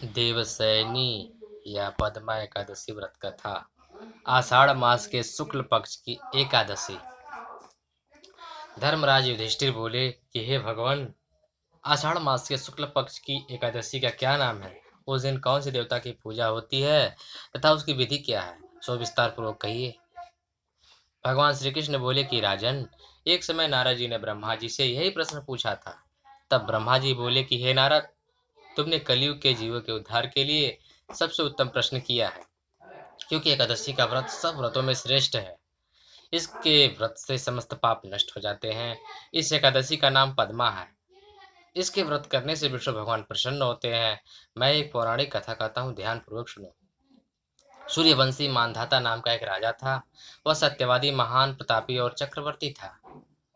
देवशयनी या पद्मा एकादशी व्रत कथा। आषाढ़ मास के शुक्ल पक्ष की एकादशी। धर्मराज युधिष्ठिर बोले कि हे भगवान, आषाढ़ मास के शुक्ल पक्ष की एकादशी का क्या नाम है? उस दिन कौन से देवता की पूजा होती है तथा उसकी विधि क्या है? सो विस्तार पूर्वक कहिए। भगवान श्री कृष्ण बोले कि राजन, एक समय नारद जी ने ब्रह्मा जी से यही प्रश्न पूछा था। तब ब्रह्मा जी बोले कि हे नारद, तुमने कलयुग के जीवों के उद्धार के लिए सबसे उत्तम प्रश्न किया है, क्योंकि एकादशी का व्रत सब व्रतों में श्रेष्ठ है। इसके व्रत से समस्त पाप नष्ट हो जाते हैं। इस एकादशी का नाम पद्मा है। इसके व्रत करने से विष्णु भगवान प्रसन्न होते हैं। मैं एक पौराणिक कथा कहता हूँ, ध्यान पूर्वक सुनो। सूर्यवंशी मानधाता नाम का एक राजा था। वह सत्यवादी, महान, प्रतापी और चक्रवर्ती था।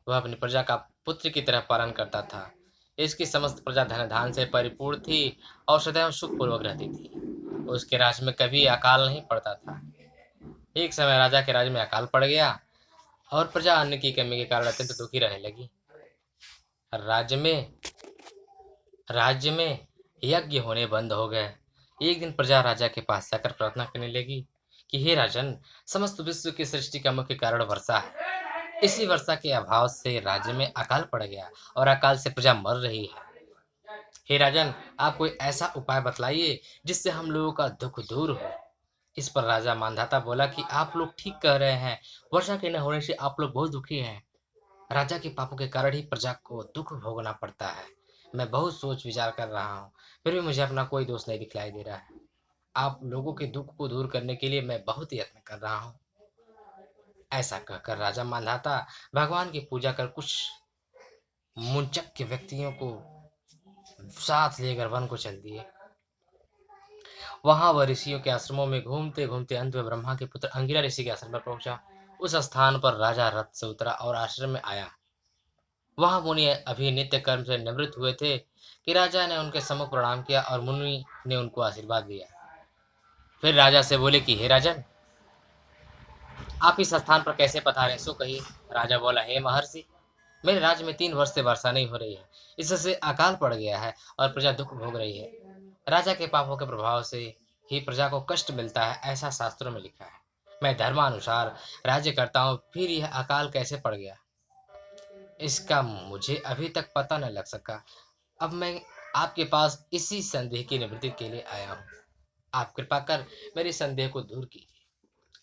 वह अपनी प्रजा का पुत्र की तरह पालन करता था। इसकी समस्त प्रजा धन धान से परिपूर्ण थी और सदैव सुखपूर्वक रहती थी। उसके राज्य में कभी अकाल नहीं पड़ता था। एक समय राजा के राज्य में अकाल पड़ गया और प्रजा अन्न की कमी के कारण अत्यंत दुखी रहने लगी। राज्य में राज्य में यज्ञ होने बंद हो गए। एक दिन प्रजा राजा के पास जाकर प्रार्थना करने लगी कि हे राजन, समस्त विश्व की सृष्टि का मुख्य कारण वर्षा है। इसी वर्षा के अभाव से राज्य में अकाल पड़ गया और अकाल से प्रजा मर रही है। हे राजन, आप कोई ऐसा उपाय बतलाइए जिससे हम लोगों का दुख दूर हो। इस पर राजा मानधाता बोला कि आप लोग ठीक कह रहे हैं। वर्षा के न होने से आप लोग बहुत दुखी हैं। राजा के पापों के कारण ही प्रजा को दुख भोगना पड़ता है। मैं बहुत सोच विचार कर रहा हूँ, फिर भी मुझे अपना कोई दोष नहीं दिखलाई दे रहा है। आप लोगों के दुख को दूर करने के लिए मैं बहुत यत्न कर रहा हूँ। ऐसा कहकर राजा मांधाता भगवान की पूजा कर कुछ मुंचक के व्यक्तियों को साथ लेकर वन को चल दिए। वहां वह ऋषियों के आश्रमों में घूमते घूमते अंत में ब्रह्मा के पुत्र अंगिरा ऋषि के आश्रम पर पहुंचा। उस स्थान पर राजा रथ से उतरा और आश्रम में आया। वहां मुनि अभी नित्य कर्म से निवृत्त हुए थे कि राजा ने उनके सम्मुख प्रणाम किया और मुनि ने उनको आशीर्वाद दिया। फिर राजा से बोले कि हे राजन, आप इस स्थान पर कैसे पधारे, सो कहिए। राजा बोला, हे महर्षि, मेरे राज्य में 3 वर्ष से वर्षा नहीं हो रही है। इससे अकाल पड़ गया है और प्रजा दुख भोग रही है। राजा के पापों के प्रभाव से ही प्रजा को कष्ट मिलता है, ऐसा शास्त्रों में लिखा है। मैं धर्मानुसार राज्य करता हूँ, फिर यह अकाल कैसे पड़ गया, इसका मुझे अभी तक पता न लग सका। अब मैं आपके पास इसी संदेह की निवृत्ति के लिए आया हूँ। आप कृपा कर मेरे संदेह को दूर कीजिए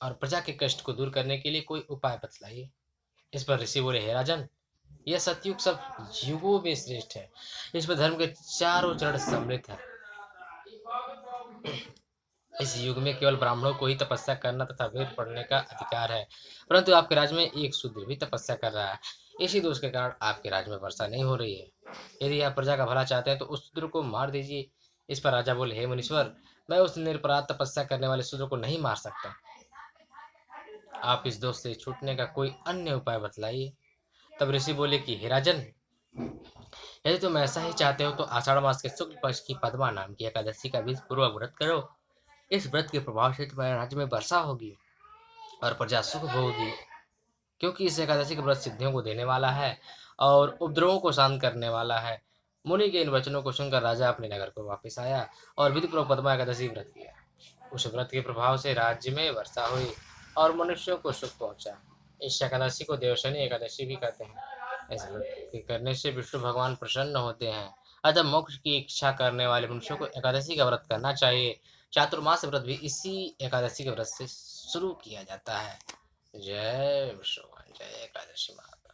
और प्रजा के कष्ट को दूर करने के लिए कोई उपाय बतलाइए। इस पर ऋषि बोले, हे राजन, यह सतयुग सब युगों में श्रेष्ठ है। इसमें धर्म के चारों चरण सम्मिलित है। इस युग में केवल ब्राह्मणों को ही तपस्या करना तथा वेद पढ़ने का अधिकार है, परंतु आपके राज्य में एक शूद्र भी तपस्या कर रहा है। इसी दोष के कारण आपके राज्य में वर्षा नहीं हो रही है। यदि आप प्रजा का भला चाहते हैं तो उस शूद्र को मार दीजिए। इस पर राजा बोले, हे मुनीश्वर, मैं उस निरपराध तपस्या करने वाले शूद्र को नहीं मार सकता। आप इस दोष से छूटने का कोई अन्य उपाय बतलाइए। तब ऋषि बोले कि हे राजन, यदि तुम ऐसा ही चाहते हो तो आषाढ़ मास के शुक्ल पक्ष की पद्मा नाम की एकादशी का विधि पूर्वक व्रत करो। इस व्रत के प्रभाव से तुम्हारे राज्य में वर्षा होगी और प्रजा सुख भोगी, क्योंकि इस एकादशी का व्रत सिद्धियों को देने वाला है और उपद्रवों को शांत करने वाला है। मुनि के इन वचनों को सुनकर राजा अपने नगर को वापस आया और विधि पूर्वक पद्मा एकादशी व्रत किया। उस व्रत के प्रभाव से राज्य में वर्षा हुई और मनुष्यों को सुख पहुंचा। इस एकादशी को देवशयनी एकादशी भी कहते हैं। इस व्रत के करने से विष्णु भगवान प्रसन्न होते हैं। अतः मोक्ष की इच्छा करने वाले मनुष्यों को एकादशी का व्रत करना चाहिए। चातुर्मास व्रत भी इसी एकादशी के व्रत से शुरू किया जाता है। जय विष्णु, जय एकादशी माता।